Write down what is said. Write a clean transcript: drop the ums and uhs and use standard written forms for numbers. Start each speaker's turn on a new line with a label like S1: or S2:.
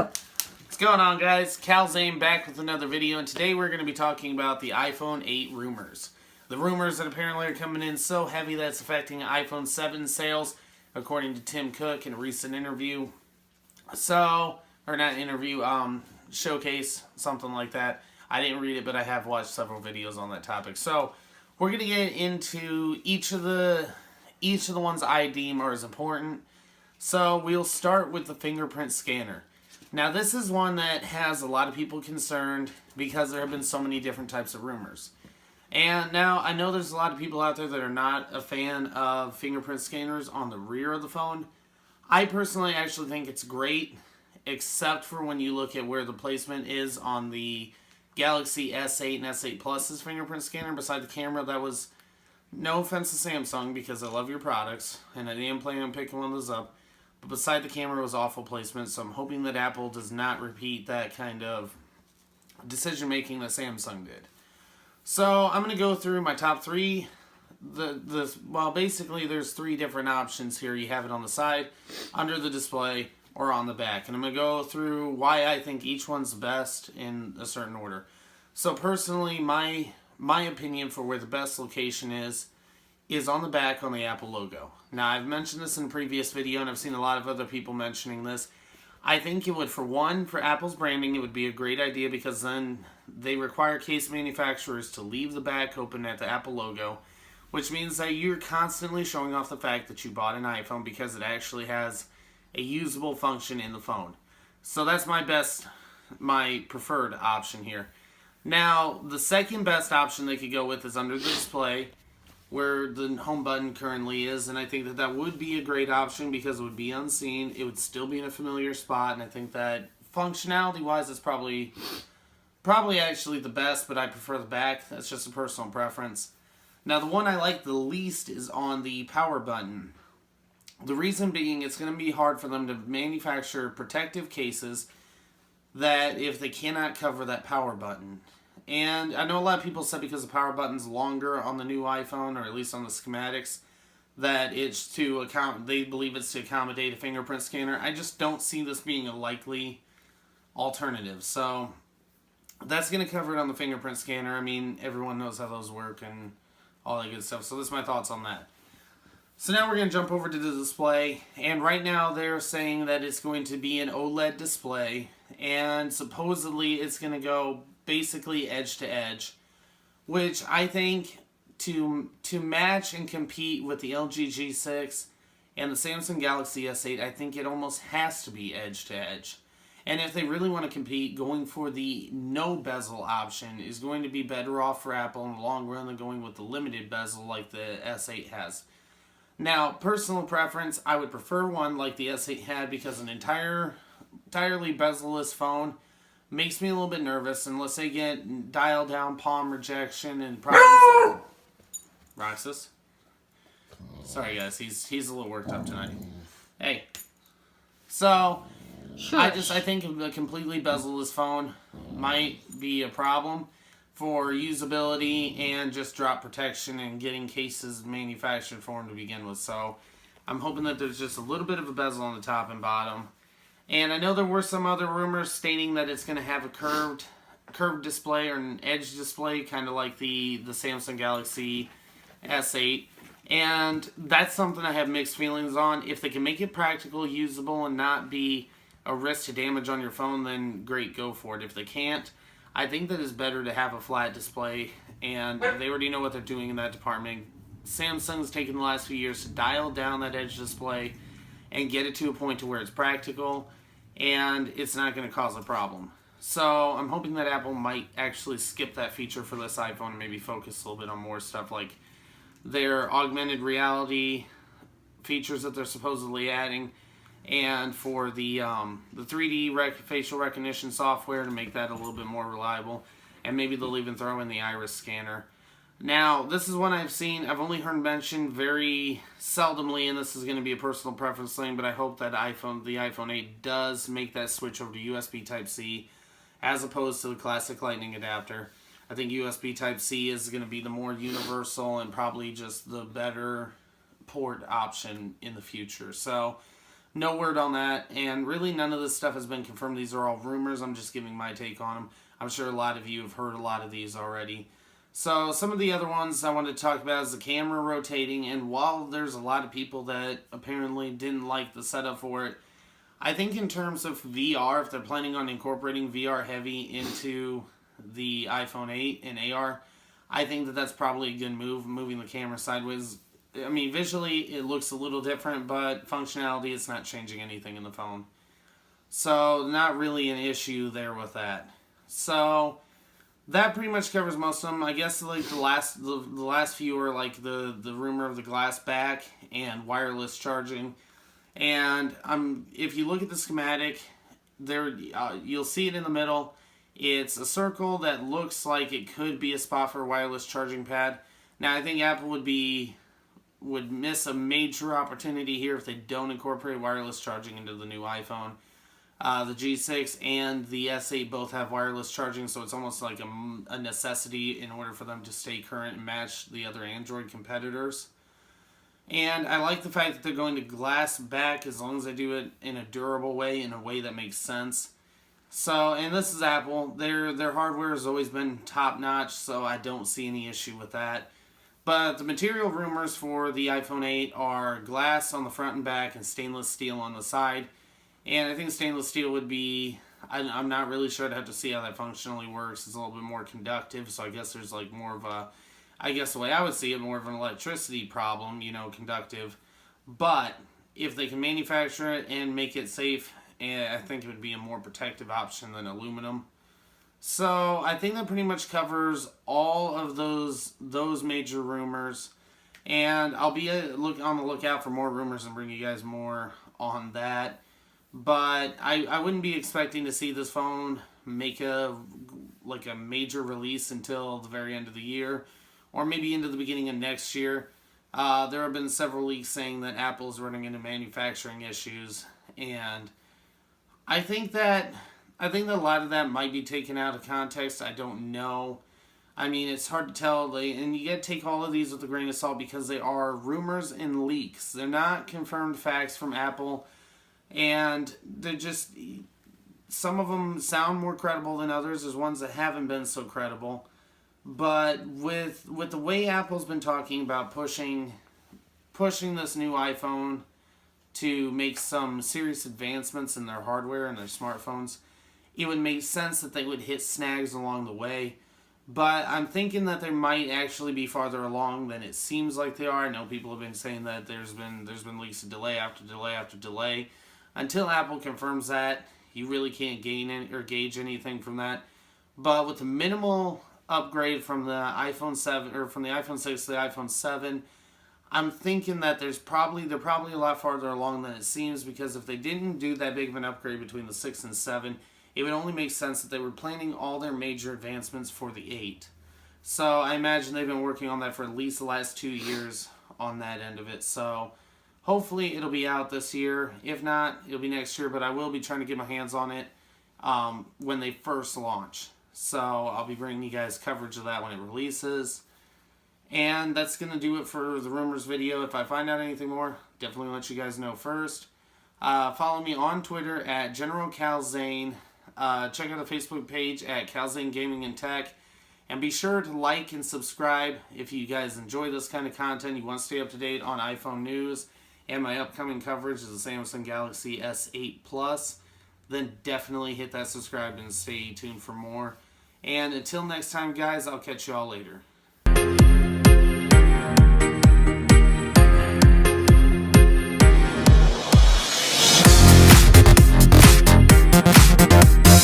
S1: What's going on, guys? Kalzain back with another video, and today we're going to be talking about the iPhone 8 rumors. The rumors that apparently are coming in so heavy that it's affecting iPhone 7 sales, according to Tim Cook in a recent interview. Showcase, something like that. I didn't read it, but I have watched several videos on that topic. So, we're going to get into each of the ones I deem are as important. So, we'll start with the fingerprint scanner. Now, this is one that has a lot of people concerned because there have been so many different types of rumors. And now, I know there's a lot of people out there that are not a fan of fingerprint scanners on the rear of the phone. I personally actually think it's great, except for when you look at where the placement is on the Galaxy S8 and S8 Plus's fingerprint scanner beside the camera. That was, no offense to Samsung, because I love your products, and I am planning on picking one of those up. But beside the camera was awful placement, so I'm hoping that Apple does not repeat that kind of decision-making that Samsung did. So, I'm going to go through my top three. Basically, there's three different options here. You have it on the side, under the display, or on the back. And I'm going to go through why I think each one's best in a certain order. So, personally, my opinion for where the best location is on the back on the Apple logo. Now, I've mentioned this in a previous video, and I've seen a lot of other people mentioning this. I think it would, for Apple's branding, it would be a great idea because then they require case manufacturers to leave the back open at the Apple logo, which means that you're constantly showing off the fact that you bought an iPhone because it actually has a usable function in the phone. So that's my preferred option here. Now, the second best option they could go with is under the display, where the home button currently is, and I think that would be a great option because it would be unseen, it would still be in a familiar spot, and I think that functionality-wise it's probably actually the best, but I prefer the back. That's just a personal preference. Now, the one I like the least is on the power button. The reason being, it's going to be hard for them to manufacture protective cases that if they cannot cover that power button. And I know a lot of people said because the power button's longer on the new iPhone, or at least on the schematics, that it's they believe it's to accommodate a fingerprint scanner. I just don't see this being a likely alternative. So that's going to cover it on the fingerprint scanner. I mean, everyone knows how those work and all that good stuff. So that's my thoughts on that. So now we're going to jump over to the display. And right now they're saying that it's going to be an OLED display. And supposedly it's going to go basically edge to edge, which I think to match and compete with the LG G6 and the Samsung Galaxy S8, I think it almost has to be edge to edge. And if they really want to compete, going for the no bezel option is going to be better off for Apple in the long run than going with the limited bezel like the S8 has. Now, personal preference, I would prefer one like the S8 had because an entirely bezel-less phone makes me a little bit nervous unless they get dial down palm rejection and problems like Roxas. Sorry guys, he's a little worked up tonight. Hey. So I think a completely bezel-less phone might be a problem for usability and just drop protection and getting cases manufactured for them to begin with. So I'm hoping that there's just a little bit of a bezel on the top and bottom. And I know there were some other rumors stating that it's going to have a curved display or an edge display, kind of like the Samsung Galaxy S8. And that's something I have mixed feelings on. If they can make it practical, usable, and not be a risk to damage on your phone, then great, go for it. If they can't, I think that it's better to have a flat display, and they already know what they're doing in that department. Samsung's taken the last few years to dial down that edge display and get it to a point to where it's practical and it's not going to cause a problem. So I'm hoping that Apple might actually skip that feature for this iPhone and maybe focus a little bit on more stuff like their augmented reality features that they're supposedly adding, and for the 3D facial recognition software to make that a little bit more reliable, and maybe they'll even throw in the iris scanner. Now, this is one I've seen, I've only heard mentioned very seldomly, and this is going to be a personal preference thing, but I hope that the iPhone 8 does make that switch over to USB Type-C as opposed to the classic Lightning adapter. I think USB Type-C is going to be the more universal and probably just the better port option in the future. So, No word on that, and really none of this stuff has been confirmed. These are all rumors. I'm just giving my take on them. I'm sure a lot of you have heard a lot of these already. So some of the other ones I wanted to talk about is the camera rotating, and while there's a lot of people that apparently didn't like the setup for it, I think in terms of VR, if they're planning on incorporating VR heavy into the iPhone 8 and AR, I think that that's probably a good move, moving the camera sideways. I mean, visually it looks a little different, but functionality, it's not changing anything in the phone. So not really an issue there with that. So that pretty much covers most of them. I guess like the last few are like the rumor of the glass back and wireless charging. And if you look at the schematic, there you'll see it in the middle. It's a circle that looks like it could be a spot for a wireless charging pad. Now I think Apple would miss a major opportunity here if they don't incorporate wireless charging into the new iPhone. The G6 and the S8 both have wireless charging, so it's almost like a necessity in order for them to stay current and match the other Android competitors. And I like the fact that they're going to glass back as long as they do it in a durable way, in a way that makes sense. So, and this is Apple. Their hardware has always been top notch, so I don't see any issue with that. But the material rumors for the iPhone 8 are glass on the front and back and stainless steel on the side. And I think stainless steel would be, I'm not really sure. I'd have to see how that functionally works. It's a little bit more conductive, so I guess there's like more of a, I guess the way I would see it, more of an electricity problem, conductive. But if they can manufacture it and make it safe, I think it would be a more protective option than aluminum. So I think that pretty much covers all of those major rumors. And I'll be on the lookout for more rumors and bring you guys more on that. But I wouldn't be expecting to see this phone make a major release until the very end of the year, or maybe into the beginning of next year. There have been several leaks saying that Apple's running into manufacturing issues, and I think that a lot of that might be taken out of context. I don't know. I mean, it's hard to tell, and you got to take all of these with a grain of salt because they are rumors and leaks. They're not confirmed facts from Apple. And they're just, some of them sound more credible than others. There's ones that haven't been so credible. But with the way Apple's been talking about pushing this new iPhone to make some serious advancements in their hardware and their smartphones, it would make sense that they would hit snags along the way. But I'm thinking that they might actually be farther along than it seems like they are. I know people have been saying that there's been leaks of delay after delay after delay. Until Apple confirms that, you really can't gauge anything from that. But with the minimal upgrade from the iPhone 7 or from the iPhone 6 to the iPhone 7, I'm thinking that they're probably a lot farther along than it seems, because if they didn't do that big of an upgrade between the 6 and 7, it would only make sense that they were planning all their major advancements for the 8. So I imagine they've been working on that for at least the last 2 years on that end of it. So hopefully it'll be out this year. If not, it'll be next year, but I will be trying to get my hands on it when they first launch. So I'll be bringing you guys coverage of that when it releases. And that's going to do it for the rumors video. If I find out anything more, definitely let you guys know first. Follow me on Twitter at General Kalzain. Check out the Facebook page at Kalzain Gaming and Tech. And be sure to like and subscribe if you guys enjoy this kind of content. You want to stay up to date on iPhone news and my upcoming coverage of the Samsung Galaxy S8 Plus. Then definitely hit that subscribe and stay tuned for more. And until next time, guys, I'll catch you all later.